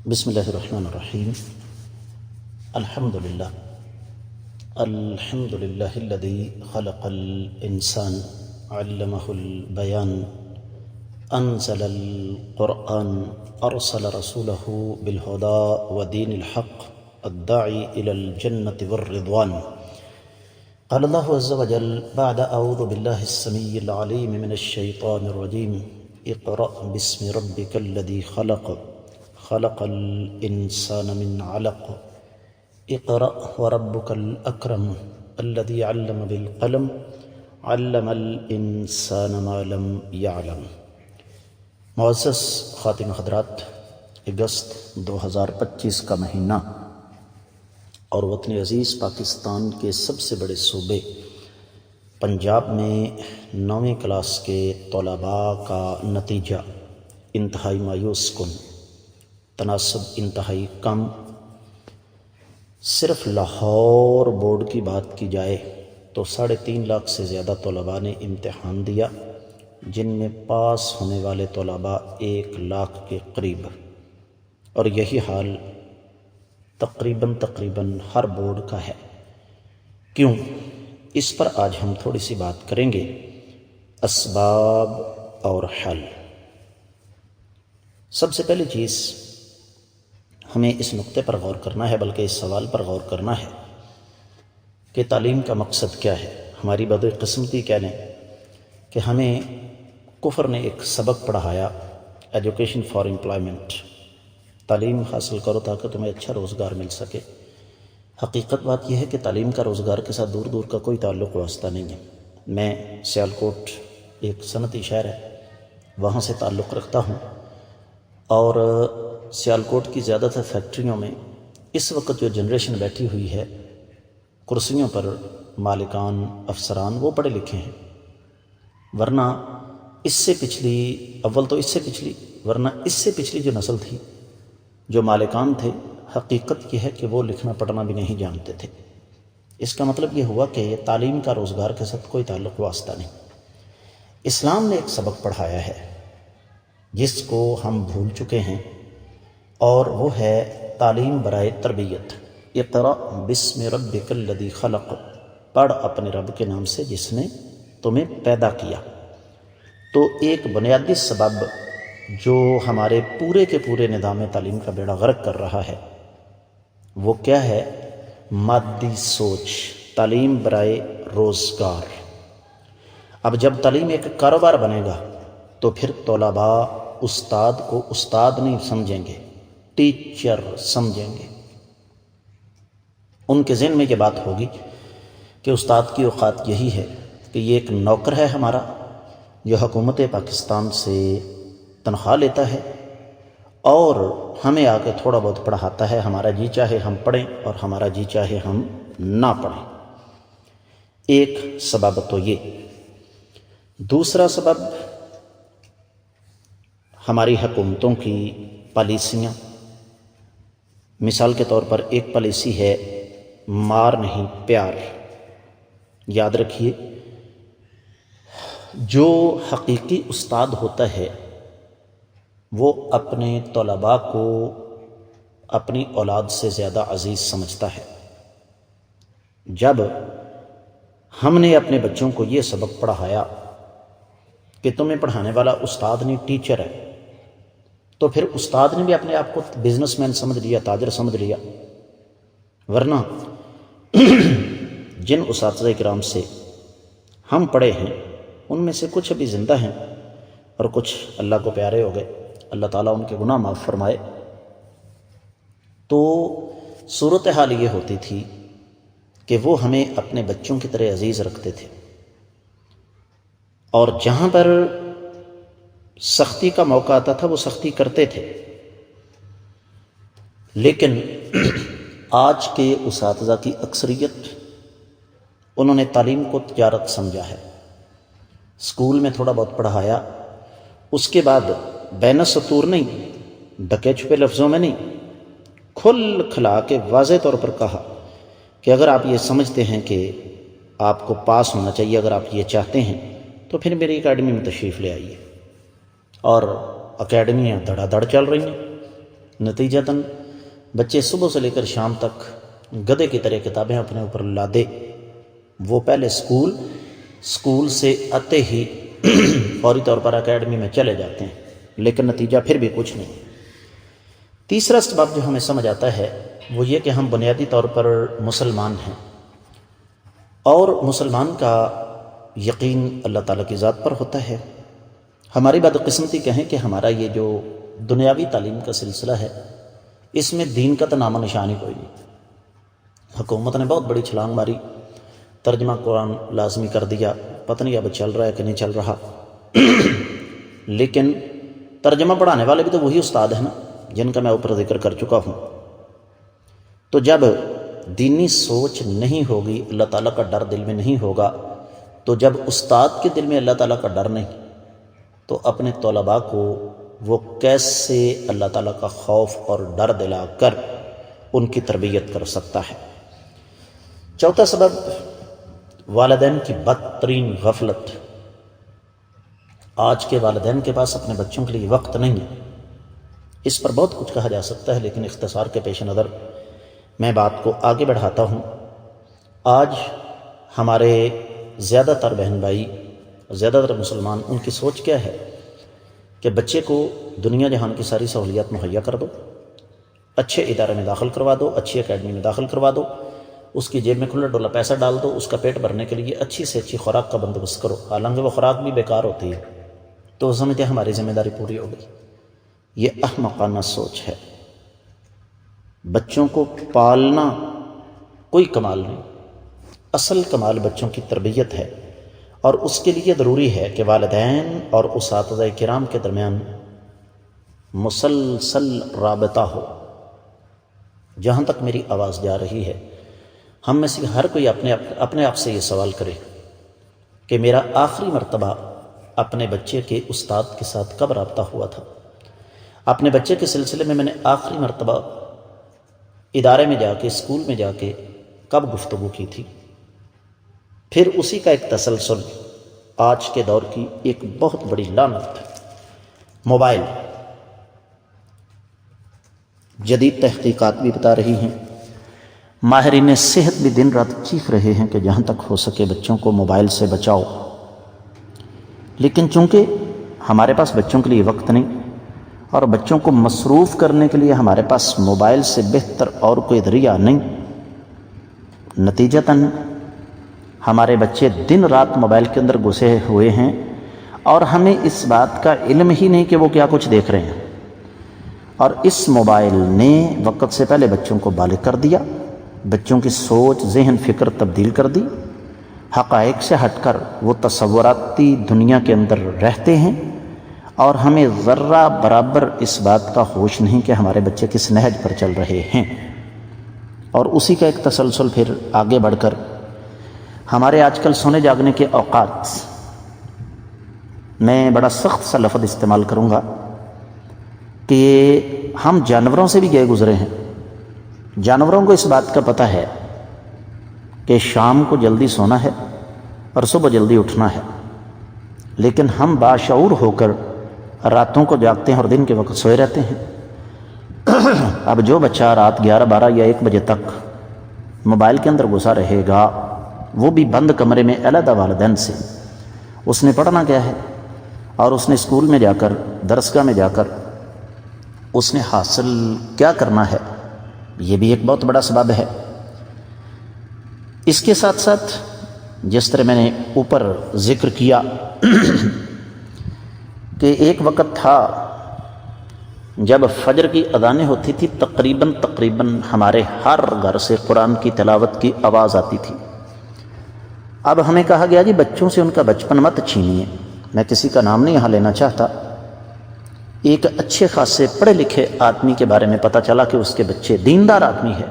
بسم اللہ الرحمن الرحیم الحمدللہ الذی خلق الانسان علمہ البیان انزل القرآن ارسل رسولہ بالہدى ودین الحق الداعی الی الجنة والرضوان قال اللہ عز وجل بعد اعوذ باللہ السمیع العلیم من الشیطان الرجیم اقرأ باسم ربک الذی خلق الانسان من علق اقرأ وربك الاکرم الذي علم بالقلم علم الانسان ما لم يعلم۔ معزز خاتم حضرات، اگست 2025 کا مہینہ اور وطن عزیز پاکستان کے سب سے بڑے صوبے پنجاب میں 9ویں کلاس کے طلباء کا نتیجہ انتہائی مایوس کن، تناسب انتہائی کم۔ صرف لاہور بورڈ کی بات کی جائے تو 3.5 لاکھ سے زیادہ طلباء نے امتحان دیا، جن میں پاس ہونے والے طلباء 1 لاکھ کے قریب، اور یہی حال تقریباً ہر بورڈ کا ہے۔ کیوں؟ اس پر آج ہم تھوڑی سی بات کریں گے، اسباب اور حل۔ سب سے پہلی چیز ہمیں اس نقطے پر غور کرنا ہے، بلکہ اس سوال پر غور کرنا ہے کہ تعلیم کا مقصد کیا ہے۔ ہماری بدقسمتی کیا ہے کہ ہمیں کفر نے ایک سبق پڑھایا، ایجوکیشن فار امپلائمنٹ، تعلیم حاصل کرو تاکہ تمہیں اچھا روزگار مل سکے۔ حقیقت بات یہ ہے کہ تعلیم کا روزگار کے ساتھ دور کا کوئی تعلق واسطہ نہیں ہے۔ میں سیالکوٹ، ایک صنعتی شہر ہے، وہاں سے تعلق رکھتا ہوں، اور سیالکوٹ کی زیادہ تر فیکٹریوں میں اس وقت جو جنریشن بیٹھی ہوئی ہے کرسیوں پر، مالکان، افسران، وہ پڑھے لکھے ہیں، ورنہ اس سے پچھلی جو نسل تھی، جو مالکان تھے، حقیقت یہ ہے کہ وہ لکھنا پڑھنا بھی نہیں جانتے تھے۔ اس کا مطلب یہ ہوا کہ تعلیم کا روزگار کے ساتھ کوئی تعلق واسطہ نہیں۔ اسلام نے ایک سبق پڑھایا ہے جس کو ہم بھول چکے ہیں، اور وہ ہے تعلیم برائے تربیت۔ اقرأ باسم ربک الذی خلق، پڑھ اپنے رب کے نام سے جس نے تمہیں پیدا کیا۔ تو ایک بنیادی سبب جو ہمارے پورے کے پورے نظام تعلیم کا بیڑا غرق کر رہا ہے وہ کیا ہے؟ مادی سوچ، تعلیم برائے روزگار۔ اب جب تعلیم ایک کاروبار بنے گا تو پھر طلباء استاد کو استاد نہیں سمجھیں گے، ٹیچر سمجھیں گے۔ ان کے ذہن میں یہ بات ہوگی کہ استاد کی اوقات یہی ہے کہ یہ ایک نوکر ہے ہمارا، جو حکومت پاکستان سے تنخواہ لیتا ہے اور ہمیں آ کے تھوڑا بہت پڑھاتا ہے، ہمارا جی چاہے ہم پڑھیں اور ہمارا جی چاہے ہم نہ پڑھیں۔ ایک سبب تو یہ۔ دوسرا سبب ہماری حکومتوں کی پالیسیاں۔ مثال کے طور پر ایک پالیسی ہے مار نہیں پیار۔ یاد رکھیے، جو حقیقی استاد ہوتا ہے وہ اپنے طلباء کو اپنی اولاد سے زیادہ عزیز سمجھتا ہے۔ جب ہم نے اپنے بچوں کو یہ سبق پڑھایا کہ تمہیں پڑھانے والا استاد نہیں ٹیچر ہے، تو پھر استاد نے بھی اپنے آپ کو بزنس مین سمجھ لیا، تاجر سمجھ لیا۔ ورنہ جن اساتذہ کرام سے ہم پڑھے ہیں ان میں سے کچھ ابھی زندہ ہیں اور کچھ اللہ کو پیارے ہو گئے، اللہ تعالیٰ ان کے گناہ معاف فرمائے۔ تو صورتحال یہ ہوتی تھی کہ وہ ہمیں اپنے بچوں کی طرح عزیز رکھتے تھے، اور جہاں پر سختی کا موقع آتا تھا وہ سختی کرتے تھے۔ لیکن آج کے اساتذہ کی اکثریت، انہوں نے تعلیم کو تجارت سمجھا ہے۔ اسکول میں تھوڑا بہت پڑھایا، اس کے بعد بین السطور نہیں، ڈھکے چھپے لفظوں میں نہیں، کھل کھلا کے واضح طور پر کہا کہ اگر آپ یہ سمجھتے ہیں کہ آپ کو پاس ہونا چاہیے، اگر آپ یہ چاہتے ہیں تو پھر میری اکیڈمی میں تشریف لے آئیے۔ اور اکیڈمیاں دھڑا دھڑ چل رہی ہیں، نتیجتاً بچے صبح سے لے کر شام تک گدھے کی طرح کتابیں اپنے اوپر لادے وہ پہلے اسکول سے آتے ہی فوری طور پر اکیڈمی میں چلے جاتے ہیں، لیکن نتیجہ پھر بھی کچھ نہیں۔ تیسرا سبب جو ہمیں سمجھ آتا ہے وہ یہ کہ ہم بنیادی طور پر مسلمان ہیں، اور مسلمان کا یقین اللہ تعالیٰ کی ذات پر ہوتا ہے۔ ہماری بدقسمتی کہیں کہ ہمارا یہ جو دنیاوی تعلیم کا سلسلہ ہے اس میں دین کا تو نام و نشان ہی کوئی نہیں۔ حکومت نے بہت بڑی چھلانگ ماری، ترجمہ قرآن لازمی کر دیا، پتہ نہیں اب چل رہا ہے کہ نہیں چل رہا، لیکن ترجمہ پڑھانے والے بھی تو وہی استاد ہیں نا جن کا میں اوپر ذکر کر چکا ہوں۔ تو جب دینی سوچ نہیں ہوگی، اللہ تعالیٰ کا ڈر دل میں نہیں ہوگا، تو جب استاد کے دل میں اللہ تعالیٰ کا ڈر نہیں تو اپنے طلباء کو وہ کیسے اللہ تعالیٰ کا خوف اور ڈر دلا کر ان کی تربیت کر سکتا ہے۔ چوتھا سبب والدین کی بدترین غفلت۔ آج کے والدین کے پاس اپنے بچوں کے لیے وقت نہیں ہے۔ اس پر بہت کچھ کہا جا سکتا ہے، لیکن اختصار کے پیش نظر میں بات کو آگے بڑھاتا ہوں۔ آج ہمارے زیادہ تر بہن بھائی، زیادہ تر مسلمان، ان کی سوچ کیا ہے کہ بچے کو دنیا جہان کی ساری سہولیات مہیا کر دو، اچھے ادارے میں داخل کروا دو، اچھی اکیڈمی میں داخل کروا دو، اس کی جیب میں کھلا ڈولا پیسہ ڈال دو، اس کا پیٹ بھرنے کے لیے اچھی سے اچھی خوراک کا بندوبست کرو، حالانکہ وہ خوراک بھی بیکار ہوتی ہے، تو وہ سمجھتے ہیں ہماری ذمہ داری پوری ہو گئی۔ یہ احمقانہ سوچ ہے۔ بچوں کو پالنا کوئی کمال نہیں، اصل کمال بچوں کی تربیت ہے، اور اس کے لیے ضروری ہے کہ والدین اور اساتذہ کرام کے درمیان مسلسل رابطہ ہو۔ جہاں تک میری آواز جا رہی ہے، ہم میں سے ہر کوئی اپنے آپ سے یہ سوال کرے کہ میرا آخری مرتبہ اپنے بچے کے استاد کے ساتھ کب رابطہ ہوا تھا؟ اپنے بچے کے سلسلے میں نے آخری مرتبہ ادارے میں جا کے، اسکول میں جا کے کب گفتگو کی تھی؟ پھر اسی کا ایک تسلسل آج کے دور کی ایک بہت بڑی لعنت، موبائل۔ جدید تحقیقات بھی بتا رہی ہیں، ماہرین صحت بھی دن رات چیخ رہے ہیں کہ جہاں تک ہو سکے بچوں کو موبائل سے بچاؤ، لیکن چونکہ ہمارے پاس بچوں کے لیے وقت نہیں اور بچوں کو مصروف کرنے کے لیے ہمارے پاس موبائل سے بہتر اور کوئی ذریعہ نہیں، نتیجتاً ہمارے بچے دن رات موبائل کے اندر گھسے ہوئے ہیں، اور ہمیں اس بات کا علم ہی نہیں کہ وہ کیا کچھ دیکھ رہے ہیں۔ اور اس موبائل نے وقت سے پہلے بچوں کو بالغ کر دیا، بچوں کی سوچ، ذہن، فکر تبدیل کر دی، حقائق سے ہٹ کر وہ تصوراتی دنیا کے اندر رہتے ہیں، اور ہمیں ذرہ برابر اس بات کا ہوش نہیں کہ ہمارے بچے کس نہج پر چل رہے ہیں۔ اور اسی کا ایک تسلسل پھر آگے بڑھ کر ہمارے آج کل سونے جاگنے کے اوقات، میں بڑا سخت سا لفظ استعمال کروں گا کہ ہم جانوروں سے بھی گئے گزرے ہیں۔ جانوروں کو اس بات کا پتہ ہے کہ شام کو جلدی سونا ہے اور صبح جلدی اٹھنا ہے، لیکن ہم باشعور ہو کر راتوں کو جاگتے ہیں اور دن کے وقت سوئے رہتے ہیں۔ اب جو بچہ رات 11، 12 یا 1 بجے تک موبائل کے اندر گھسا رہے گا، وہ بھی بند کمرے میں علیحدہ والدین سے، اس نے پڑھنا کیا ہے؟ اور اس نے اسکول میں جا کر، درسگاہ میں جا کر اس نے حاصل کیا کرنا ہے؟ یہ بھی ایک بہت بڑا سبب ہے۔ اس کے ساتھ ساتھ جس طرح میں نے اوپر ذکر کیا کہ ایک وقت تھا جب فجر کی اذانیں ہوتی تھی، تقریباً ہمارے ہر گھر سے قرآن کی تلاوت کی آواز آتی تھی۔ اب ہمیں کہا گیا جی بچوں سے ان کا بچپن مت چھینیے۔ میں کسی کا نام نہیں یہاں لینا چاہتا۔ ایک اچھے خاصے پڑھے لکھے آدمی کے بارے میں پتہ چلا کہ اس کے بچے دیندار آدمی ہے،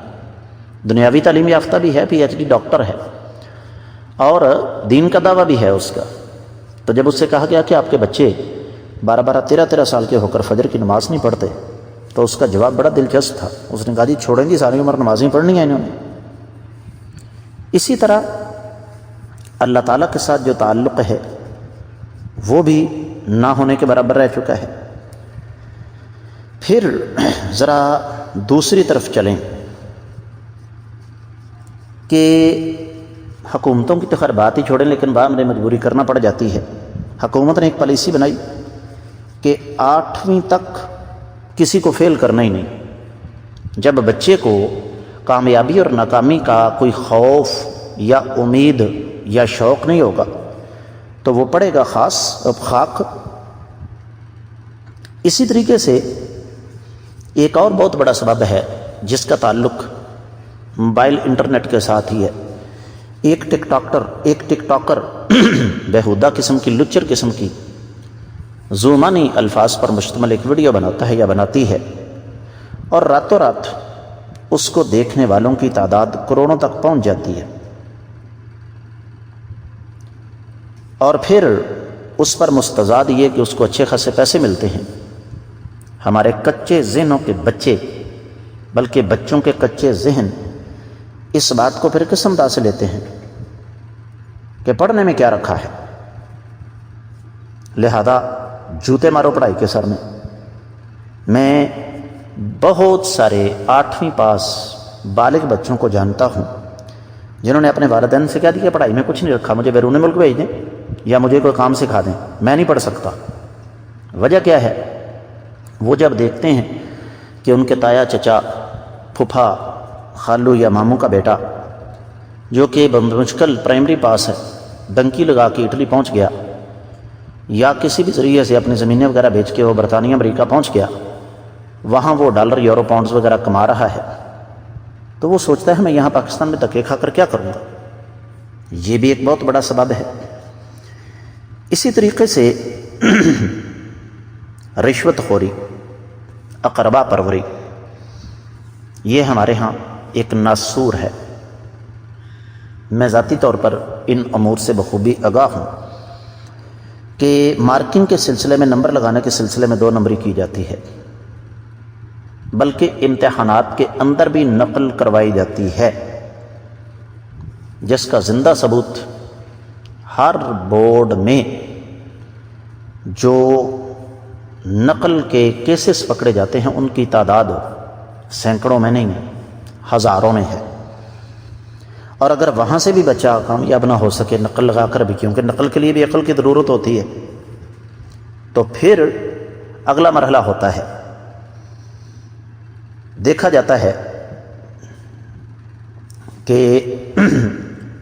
دنیاوی تعلیم یافتہ بھی ہے، PhD ڈاکٹر ہے، اور دین کا دعویٰ بھی ہے اس کا۔ تو جب اس سے کہا گیا کہ آپ کے بچے 12، 13 سال کے ہو کر فجر کی نماز نہیں پڑھتے، تو اس کا جواب بڑا دلچسپ تھا۔ اس نے کہا جی چھوڑیں گی، ساری عمر نمازیں پڑھنی ہیں انہوں نے۔ اسی طرح اللہ تعالیٰ کے ساتھ جو تعلق ہے وہ بھی نہ ہونے کے برابر رہ چکا ہے۔ پھر ذرا دوسری طرف چلیں کہ حکومتوں کی تو خیر بات ہی چھوڑیں، لیکن بعد میں مجبوری کرنا پڑ جاتی ہے۔ حکومت نے ایک پالیسی بنائی کہ 8ویں تک کسی کو فیل کرنا ہی نہیں۔ جب بچے کو کامیابی اور ناکامی کا کوئی خوف یا امید یا شوق نہیں ہوگا تو وہ پڑھے گا خاک۔ اسی طریقے سے ایک اور بہت بڑا سبب ہے جس کا تعلق موبائل انٹرنیٹ کے ساتھ ہی ہے۔ ایک ٹک ٹاکر بیہودہ قسم کی، لچر قسم کی زبانی الفاظ پر مشتمل ایک ویڈیو بناتا ہے یا بناتی ہے، اور راتوں رات اس کو دیکھنے والوں کی تعداد کروڑوں تک پہنچ جاتی ہے، اور پھر اس پر مستزاد یہ کہ اس کو اچھے خاصے پیسے ملتے ہیں۔ ہمارے کچے ذہنوں کے بچے، بلکہ بچوں کے کچے ذہن اس بات کو پھر کس انداز سے لیتے ہیں کہ پڑھنے میں کیا رکھا ہے، لہذا جوتے مارو پڑھائی کے سر میں۔ میں بہت سارے 8ویں پاس بالغ بچوں کو جانتا ہوں جنہوں نے اپنے والدین سے کہہ دیا کہ پڑھائی میں کچھ نہیں رکھا، مجھے بیرون ملک بھیج دیں یا مجھے کوئی کام سکھا دیں، میں نہیں پڑھ سکتا۔ وجہ کیا ہے؟ وہ جب دیکھتے ہیں کہ ان کے تایا، چچا، پھپھا، خالو یا ماموں کا بیٹا جو کہ بمشکل پرائمری پاس ہے، ڈنکی لگا کے اٹلی پہنچ گیا، یا کسی بھی ذریعے سے اپنی زمینیں وغیرہ بیچ کے وہ برطانیہ امریکہ پہنچ گیا، وہاں وہ ڈالر، یورو، پاؤنڈز وغیرہ کما رہا ہے، تو وہ سوچتا ہے میں یہاں پاکستان میں دھکے کھا کر کیا کروں گا۔ یہ بھی ایک بہت بڑا سبب ہے۔ اسی طریقے سے رشوت خوری، اقربا پروری، یہ ہمارے ہاں ایک ناسور ہے۔ میں ذاتی طور پر ان امور سے بخوبی آگاہ ہوں کہ مارکنگ کے سلسلے میں، نمبر لگانے کے سلسلے میں 2 نمبری کی جاتی ہے، بلکہ امتحانات کے اندر بھی نقل کروائی جاتی ہے، جس کا زندہ ثبوت ہر بورڈ میں جو نقل کے کیسز پکڑے جاتے ہیں ان کی تعداد سینکڑوں میں نہیں، ہزاروں میں ہے۔ اور اگر وہاں سے بھی بچہ کامیاب نہ ہو سکے نقل لگا کر بھی، کیونکہ نقل کے لیے بھی عقل کی ضرورت ہوتی ہے، تو پھر اگلا مرحلہ ہوتا ہے، دیکھا جاتا ہے کہ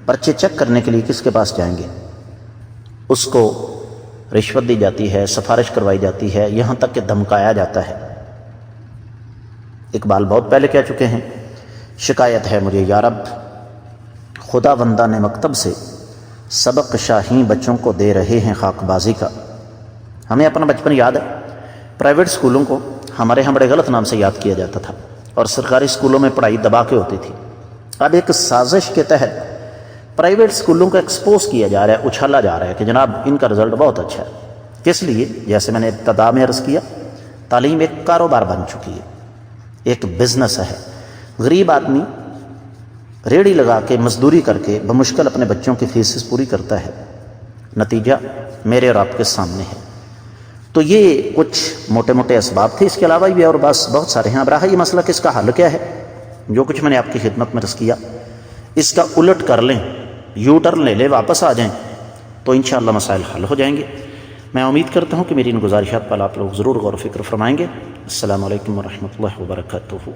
پرچے چیک کرنے کے لیے کس کے پاس جائیں گے، اس کو رشوت دی جاتی ہے، سفارش کروائی جاتی ہے، یہاں تک کہ دھمکایا جاتا ہے۔ اقبال بہت پہلے کہہ چکے ہیں، شکایت ہے مجھے یا رب، خدا بندہ نے مکتب سے سبق شاہین بچوں کو دے رہے ہیں خاک بازی کا۔ ہمیں اپنا بچپن یاد ہے، پرائیویٹ سکولوں کو ہمارے ہاں بڑے غلط نام سے یاد کیا جاتا تھا، اور سرکاری سکولوں میں پڑھائی دبا کے ہوتی تھی۔ اب ایک سازش کے تحت پرائیویٹ سکولوں کو ایکسپوز کیا جا رہا ہے، اچھالا جا رہا ہے کہ جناب ان کا رزلٹ بہت اچھا ہے۔ کس لیے؟ جیسے میں نے ابتدا میں عرض کیا، تعلیم ایک کاروبار بن چکی ہے، ایک بزنس ہے۔ غریب آدمی ریڑھی لگا کے مزدوری کر کے بمشکل اپنے بچوں کی فیسز پوری کرتا ہے، نتیجہ میرے اور آپ کے سامنے ہے۔ تو یہ کچھ موٹے موٹے اسباب تھے، اس کے علاوہ بھی اور بہت سارے ہیں۔ اب رہا یہ مسئلہ کہ اس کا حل کیا ہے، جو کچھ میں نے آپ کی خدمت میں عرض کیا، اس کا الٹ کر لیں، یو ٹرن لے لیں، واپس آ جائیں، تو انشاءاللہ مسائل حل ہو جائیں گے۔ میں امید کرتا ہوں کہ میری ان گزارشات پر آپ لوگ ضرور غور و فکر فرمائیں گے۔ السلام علیکم ورحمۃ اللہ وبرکاتہ۔